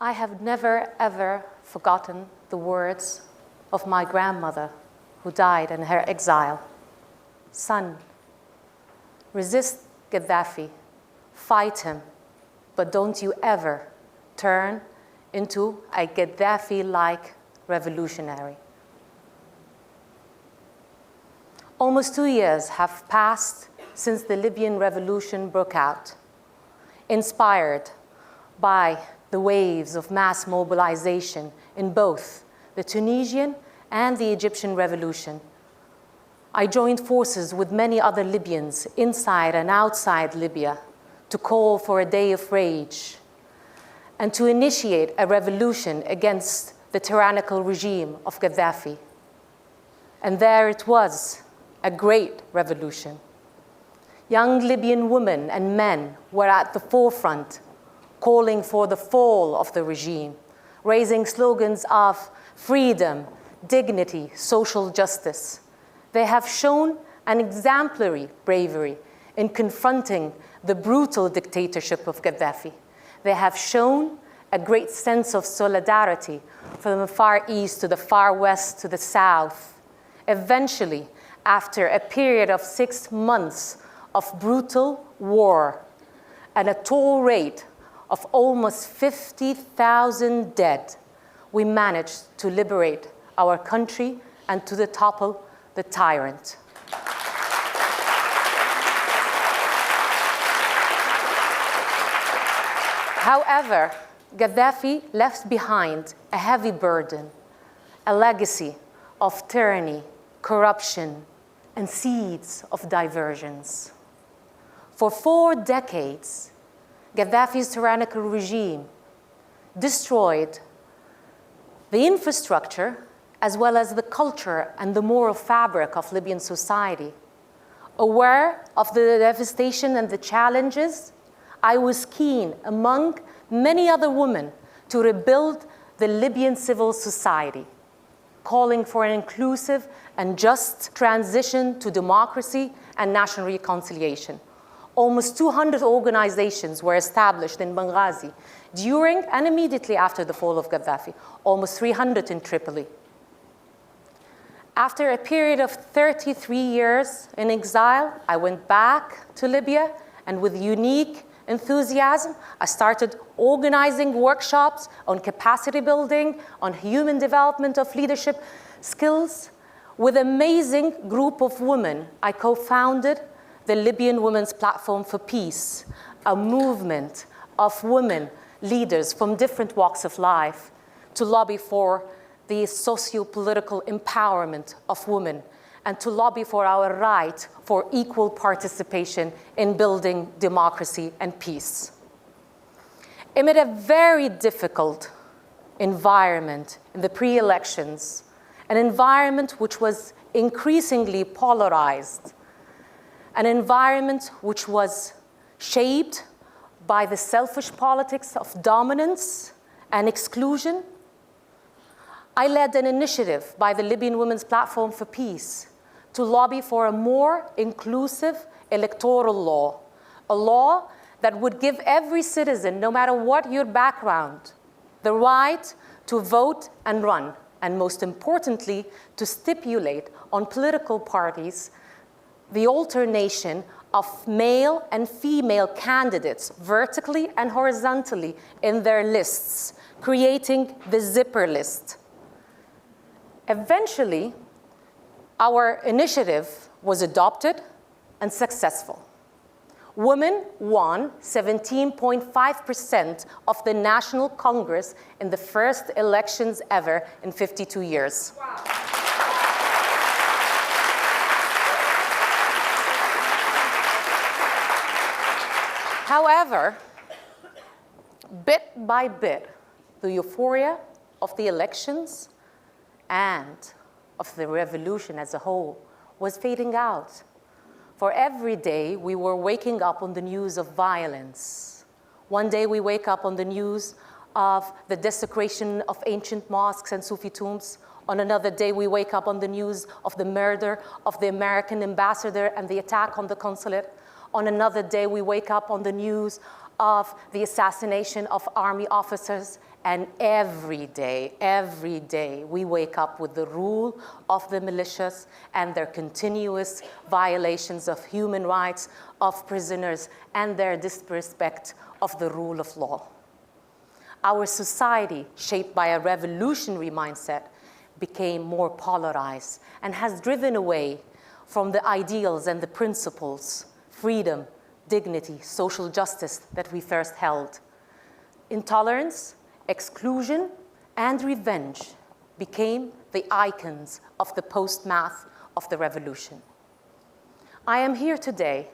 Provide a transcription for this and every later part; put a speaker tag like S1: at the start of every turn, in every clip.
S1: I have never, ever forgotten the words of my grandmother who died in her exile. Son, resist Gaddafi, fight him, but don't you ever turn into a Gaddafi-like revolutionary. Almost 2 years have passed since the Libyan revolution broke out, inspired by the waves of mass mobilization in both the Tunisian and the Egyptian revolution. I joined forces with many other Libyans inside and outside Libya to call for a day of rage and to initiate a revolution against the tyrannical regime of Gaddafi. And there it was, a great revolution. Young Libyan women and men were at the forefront, calling for the fall of the regime, raising slogans of freedom, dignity, social justice. They have shown an exemplary bravery in confronting the brutal dictatorship of Gaddafi. They have shown a great sense of solidarity from the Far East to the Far West to the South. Eventually, after a period of 6 months of brutal war and a toll rate of almost 50,000 dead, we managed to liberate our country and to topple the tyrant. However, Gaddafi left behind a heavy burden, a legacy of tyranny, corruption, and seeds of diversions. For 4 decades, Gaddafi's tyrannical regime destroyed the infrastructure as well as the culture and the moral fabric of Libyan society. Aware of the devastation and the challenges, I was keen, among many other women, to rebuild the Libyan civil society, calling for an inclusive and just transition to democracy and national reconciliation. Almost 200 organizations were established in Benghazi during and immediately after the fall of Gaddafi, almost 300 in Tripoli. After a period of 33 years in exile, I went back to Libya, and with unique enthusiasm, I started organizing workshops on capacity building, on human development of leadership skills. With an amazing group of women, I co-founded the Libyan Women's Platform for Peace, a movement of women leaders from different walks of life to lobby for the socio-political empowerment of women and to lobby for our right for equal participation in building democracy and peace. Amid a very difficult environment in the pre-elections, an environment which was increasingly polarized, an environment which was shaped by the selfish politics of dominance and exclusion, I led an initiative by the Libyan Women's Platform for Peace to lobby for a more inclusive electoral law, a law that would give every citizen, no matter what your background, the right to vote and run, and most importantly, to stipulate on political parties the alternation of male and female candidates vertically and horizontally in their lists, creating the zipper list. Eventually, our initiative was adopted and successful. Women won 17.5% of the National Congress in the first elections ever in 52 years. Wow. However, bit by bit, the euphoria of the elections and of the revolution as a whole was fading out. For every day, we were waking up on the news of violence. One day, we wake up on the news of the desecration of ancient mosques and Sufi tombs. On another day, we wake up on the news of the murder of the American ambassador and the attack on the consulate. On another day, we wake up on the news of the assassination of army officers, and every day, we wake up with the rule of the militias and their continuous violations of human rights of prisoners and their disrespect of the rule of law. Our society, shaped by a revolutionary mindset, became more polarized and has driven away from the ideals and the principles, freedom, dignity, social justice that we first held. Intolerance, exclusion, and revenge became the icons of the post-math of the revolution. I am here today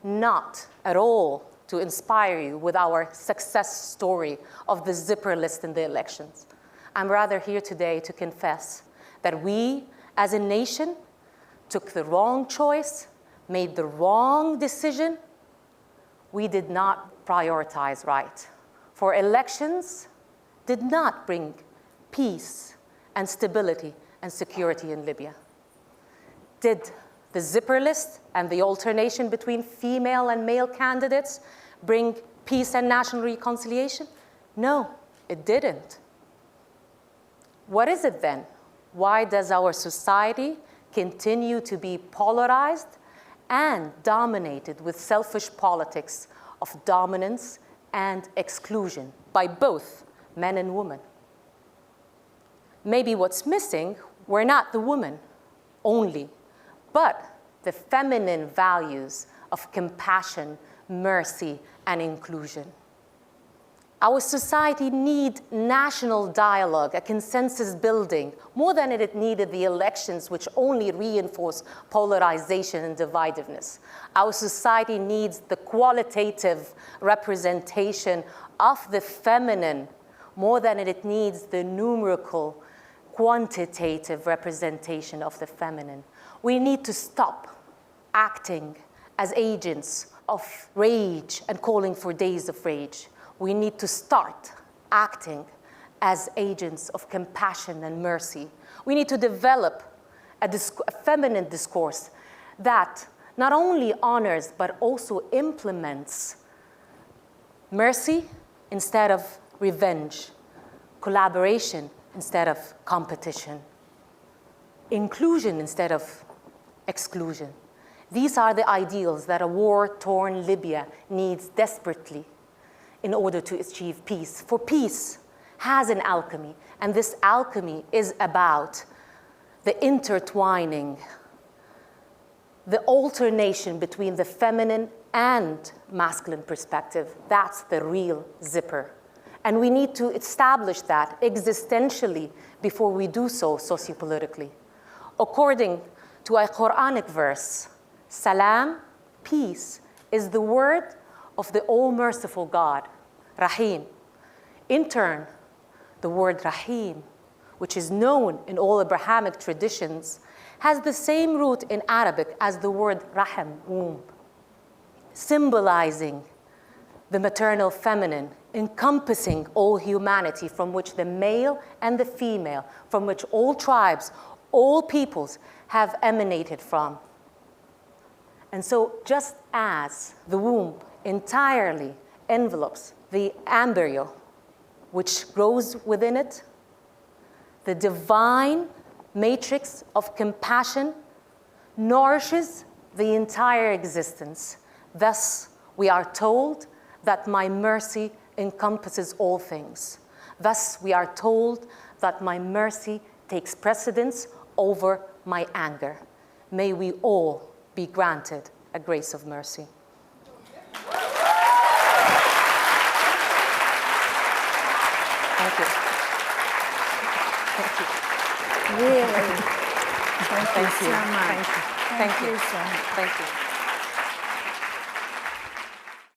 S1: not at all to inspire you with our success story of the zipper list in the elections. I'm rather here today to confess that we, as a nation, took the wrong choice, made the wrong decision. We did not prioritize right. For elections did not bring peace and stability and security in Libya. Did the zipper list and the alternation between female and male candidates bring peace and national reconciliation? No, it didn't. What is it then? Why does our society continue to be polarized and dominated with selfish politics of dominance and exclusion by both men and women? Maybe what's missing were not the women only, but the feminine values of compassion, mercy, and inclusion. Our society needs national dialogue, a consensus building, more than it needed the elections, which only reinforce polarization and divisiveness. Our society needs the qualitative representation of the feminine more than it needs the numerical, quantitative representation of the feminine. We need to stop acting as agents of rage and calling for days of rage. We need to start acting as agents of compassion and mercy. We need to develop a feminine discourse that not only honors but also implements mercy instead of revenge, collaboration instead of competition, inclusion instead of exclusion. These are the ideals that a war-torn Libya needs desperately in order to achieve peace. For peace has an alchemy, and this alchemy is about the intertwining, the alternation between the feminine and masculine perspective. That's the real zipper. And we need to establish that existentially before we do so sociopolitically. According to a Quranic verse, salam, peace, is the word of the all-merciful God, Rahim. In turn, the word Rahim, which is known in all Abrahamic traditions, has the same root in Arabic as the word Rahm, womb, symbolizing the maternal feminine, encompassing all humanity, from which the male and the female, from which all tribes, all peoples have emanated from. And so just as the womb entirely envelopes the embryo, which grows within it, the divine matrix of compassion nourishes the entire existence. Thus, we are told that my mercy encompasses all things. Thus, we are told that my mercy takes precedence over my anger. May we all be granted a grace of mercy. Thank you. Thank you.
S2: Really. Thank you so much.
S1: Thank you.
S2: Thank you so much.
S1: Thank you.